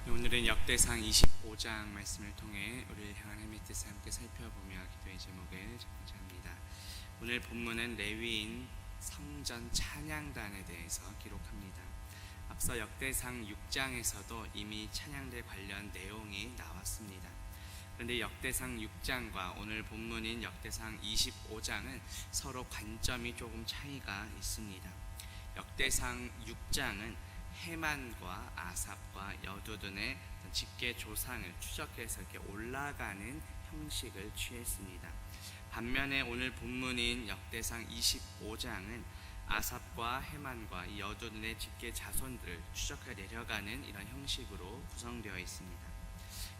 오늘은 역대상 25장 말씀을 통해 우리를 향한 하나님의 뜻을 함께 살펴보며 기도의 제목을 정하자 합니다. 오늘 본문은 레위인 성전 찬양단에 대해서 기록합니다. 앞서 역대상 6장에서도 이미 찬양대 관련 내용이 나왔습니다. 그런데 역대상 6장과 오늘 본문인 역대상 25장은 서로 관점이 조금 차이가 있습니다. 역대상 6장은 헤만과 아삽과 여두둔의 직계 조상을 추적해서 이렇게 올라가는 형식을 취했습니다. 반면에 오늘 본문인 역대상 25장은 아삽과 헤만과 여두둔의 직계 자손들을 추적해 내려가는 이런 형식으로 구성되어 있습니다.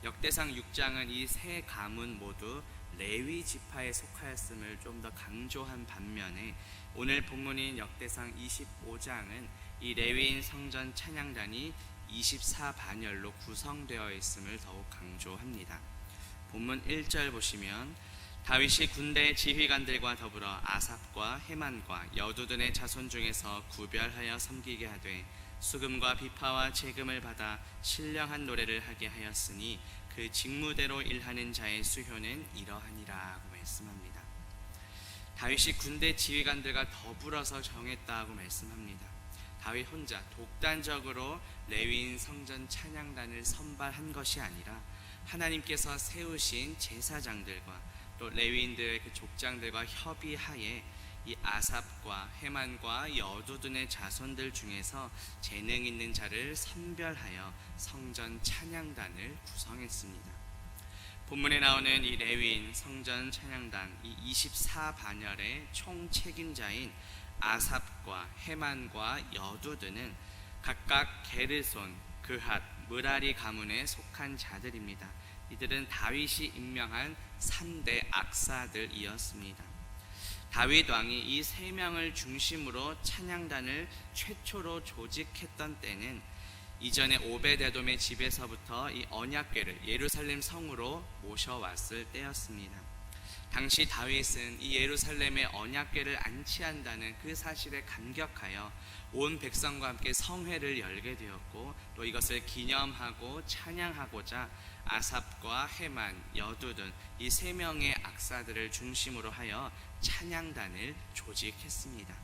역대상 6장은 이 세 가문 모두 레위 지파에 속하였음을 좀 더 강조한 반면에 오늘 본문인 역대상 25장은 이 레위인 성전 찬양단이 24반열로 구성되어 있음을 더욱 강조합니다. 본문 1절 보시면 다윗이 군대 지휘관들과 더불어 아삽과 헤만과 여두둔의 자손 중에서 구별하여 섬기게 하되 수금과 비파와 제금을 받아 신령한 노래를 하게 하였으니 그 직무대로 일하는 자의 수효는 이러하니라 고 말씀합니다. 다윗이 군대 지휘관들과 더불어서 정했다고 말씀합니다. 다윗 혼자 독단적으로 레위인 성전 찬양단을 선발한 것이 아니라 하나님께서 세우신 제사장들과 또 레위인들의 그 족장들과 협의하에 이 아삽과 헤만과 여두둔의 자손들 중에서 재능 있는 자를 선별하여 성전 찬양단을 구성했습니다. 본문에 나오는 이 레위인 성전 찬양단 이 24반열의 총 책임자인 아삽과 헤만과 여두둔은 각각 게르손, 그핫, 므라리 가문에 속한 자들입니다. 이들은 다윗이 임명한 3대 악사들이었습니다. 다윗 왕이 이 세 명을 중심으로 찬양단을 최초로 조직했던 때는 이전에 오벳에돔의 집에서부터 이 언약궤를 예루살렘 성으로 모셔왔을 때였습니다. 당시 다윗은 이 예루살렘의 언약궤를 안치한다는 그 사실에 감격하여 온 백성과 함께 성회를 열게 되었고 또 이것을 기념하고 찬양하고자 아삽과 헤만, 여두둔 이 세 명의 악사들을 중심으로 하여 찬양단을 조직했습니다.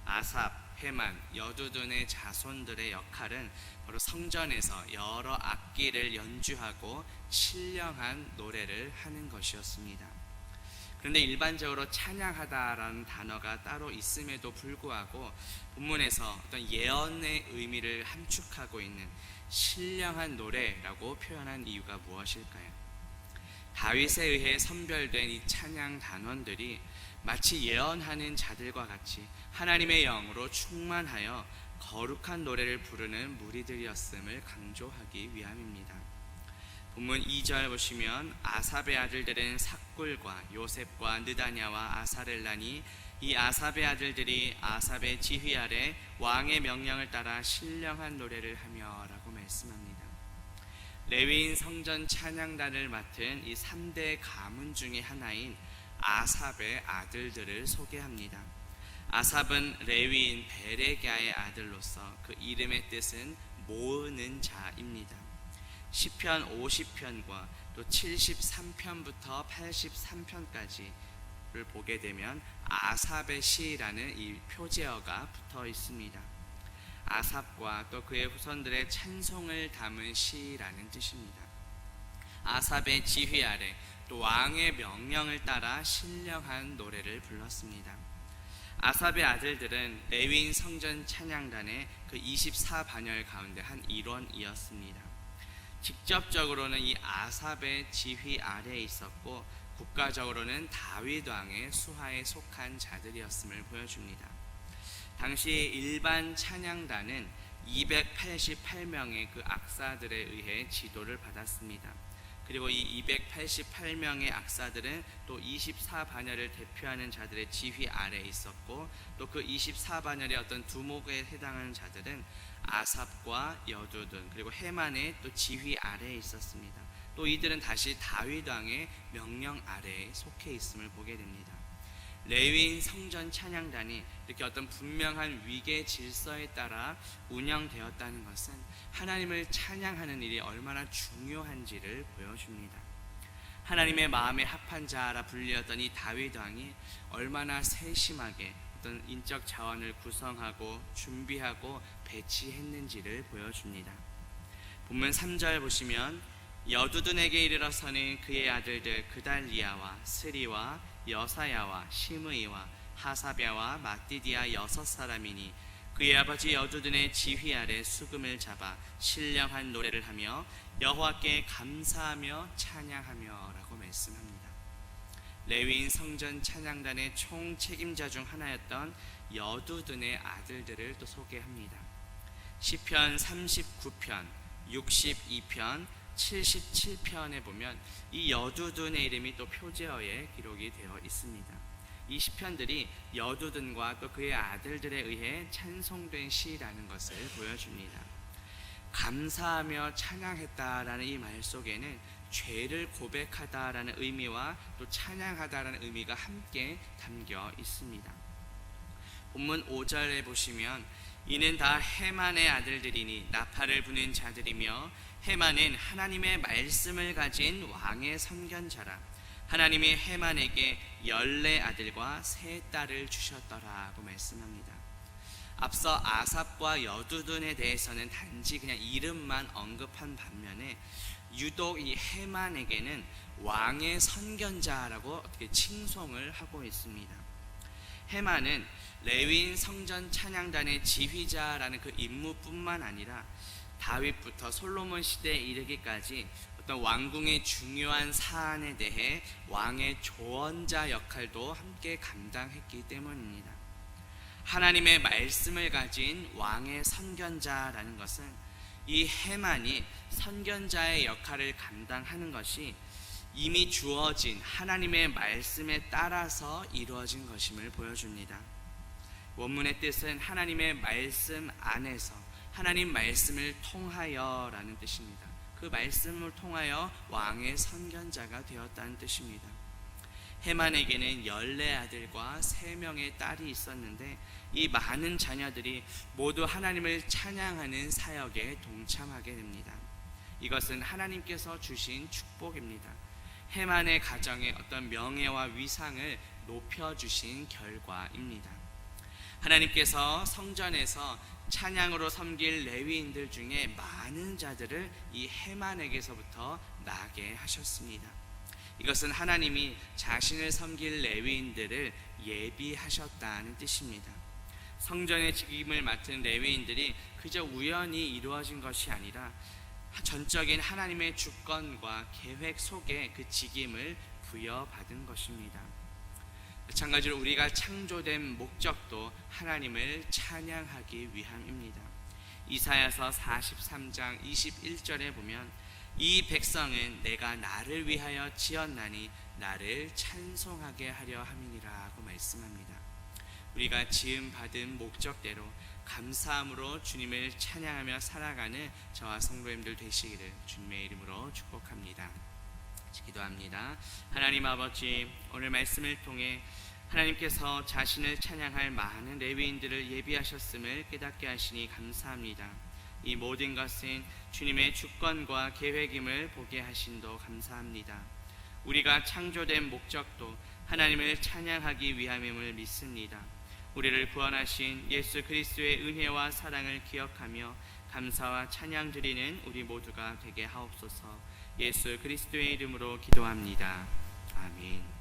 아삽, 헤만, 여두둔의 자손들의 역할은 바로 성전에서 여러 악기를 연주하고 신령한 노래를 하는 것이었습니다. 그런데 일반적으로 찬양하다라는 단어가 따로 있음에도 불구하고 본문에서 어떤 예언의 의미를 함축하고 있는 신령한 노래라고 표현한 이유가 무엇일까요? 다윗에 의해 선별된 이 찬양 단원들이 마치 예언하는 자들과 같이 하나님의 영으로 충만하여 거룩한 노래를 부르는 무리들이었음을 강조하기 위함입니다. 본문 2절 보시면 아삽의 아들들은 삭굴과 요셉과 느다냐와 아사렐라니 이 아삽의 아들들이 아삽의 지휘 아래 왕의 명령을 따라 신령한 노래를 하며 라고 말씀합니다. 레위인 성전 찬양단을 맡은 이 3대 가문 중의 하나인 아삽의 아들들을 소개합니다. 아삽은 레위인 베레기야의 아들로서 그 이름의 뜻은 모으는 자입니다. 시편 50편과 또 73편부터 83편까지를 보게 되면 아삽의 시라는 이 표제어가 붙어 있습니다. 아삽과 또 그의 후손들의 찬송을 담은 시라는 뜻입니다. 아삽의 지휘 아래 또 왕의 명령을 따라 신령한 노래를 불렀습니다. 아삽의 아들들은 레위인 성전 찬양단의 그 24반열 가운데 한 일원이었습니다. 직접적으로는 이 아삽의 지휘 아래에 있었고 국가적으로는 다윗 왕의 수하에 속한 자들이었음을 보여줍니다. 당시 일반 찬양단은 288명의 그 악사들에 의해 지도를 받았습니다. 그리고 이 288명의 악사들은 또 24반열을 대표하는 자들의 지휘 아래에 있었고 또 그 24반열의 어떤 두목에 해당하는 자들은 아삽과 여두둔 그리고 헤만의 또 지휘 아래에 있었습니다. 또 이들은 다시 다윗 왕의 명령 아래에 속해 있음을 보게 됩니다. 레위인 성전 찬양단이 이렇게 어떤 분명한 위계 질서에 따라 운영되었다는 것은 하나님을 찬양하는 일이 얼마나 중요한지를 보여줍니다. 하나님의 마음에 합한 자라 불리었던 이 다윗 왕이 얼마나 세심하게 어떤 인적 자원을 구성하고 준비하고 배치했는지를 보여줍니다. 본문 3절 보시면 여두둔에게 이르러서는 그의 아들들 그달리아와 스리와 여사야와 시므이와 하사랴와 마띠디아 6사람이니 그의 아버지 여두둔의 지휘 아래 수금을 잡아 신령한 노래를 하며 여호와께 감사하며 찬양하며 라고 말씀합니다. 레위인 성전 찬양단의 총 책임자 중 하나였던 여두둔의 아들들을 또 소개합니다. 시편 39편, 62편, 77편에 보면 이 여두둔의 이름이 또 표제어에 기록이 되어 있습니다. 이 시편들이 여두둔과 또 그의 아들들에 의해 찬송된 시라는 것을 보여줍니다. 감사하며 찬양했다라는 이 말 속에는 죄를 고백하다라는 의미와 또 찬양하다라는 의미가 함께 담겨 있습니다. 본문 5절에 보시면 이는 다 헤만의 아들들이니 나팔을 부는 자들이며 헤만은 하나님의 말씀을 가진 왕의 선견자라. 하나님이 헤만에게 14아들과 3딸을 주셨더라고 말씀합니다. 앞서 아삽과 여두둔에 대해서는 단지 그냥 이름만 언급한 반면에 유독 이 헤만에게는 왕의 선견자라고 어떻게 칭송을 하고 있습니다. 헤만은 레위인 성전 찬양단의 지휘자라는 그 임무뿐만 아니라 다윗부터 솔로몬 시대에 이르기까지 어떤 왕궁의 중요한 사안에 대해 왕의 조언자 역할도 함께 감당했기 때문입니다. 하나님의 말씀을 가진 왕의 선견자라는 것은 이 헤만이 선견자의 역할을 감당하는 것이 이미 주어진 하나님의 말씀에 따라서 이루어진 것임을 보여줍니다. 원문의 뜻은 하나님의 말씀 안에서 하나님 말씀을 통하여 라는 뜻입니다. 그 말씀을 통하여 왕의 선견자가 되었다는 뜻입니다. 헤만에게는 14아들과 3명의 딸이 있었는데 이 많은 자녀들이 모두 하나님을 찬양하는 사역에 동참하게 됩니다. 이것은 하나님께서 주신 축복입니다. 헤만의 가정에 어떤 명예와 위상을 높여주신 결과입니다. 하나님께서 성전에서 찬양으로 섬길 레위인들 중에 많은 자들을 이 헤만에게서부터 나게 하셨습니다. 이것은 하나님이 자신을 섬길 레위인들을 예비하셨다는 뜻입니다. 성전의 직임을 맡은 레위인들이 그저 우연히 이루어진 것이 아니라 전적인 하나님의 주권과 계획 속에 그 직임을 부여받은 것입니다. 마찬가지로 우리가 창조된 목적도 하나님을 찬양하기 위함입니다. 이사야서 43장 21절에 보면 이 백성은 내가 나를 위하여 지었나니 나를 찬송하게 하려 함이니라고 말씀합니다. 우리가 지음 받은 목적대로 감사함으로 주님을 찬양하며 살아가는 저와 성도님들 되시기를 주님의 이름으로 축복합니다. 기도합니다. 하나님 아버지, 오늘 말씀을 통해 하나님께서 자신을 찬양할 많은 레위인들을 예비하셨음을 깨닫게 하시니 감사합니다. 이 모든 것은 주님의 주권과 계획임을 보게 하신도 감사합니다. 우리가 창조된 목적도 하나님을 찬양하기 위함임을 믿습니다. 우리를 구원하신 예수 그리스도의 은혜와 사랑을 기억하며 감사와 찬양 드리는 우리 모두가 되게 하옵소서. 예수 그리스도의 이름으로 기도합니다. 아멘.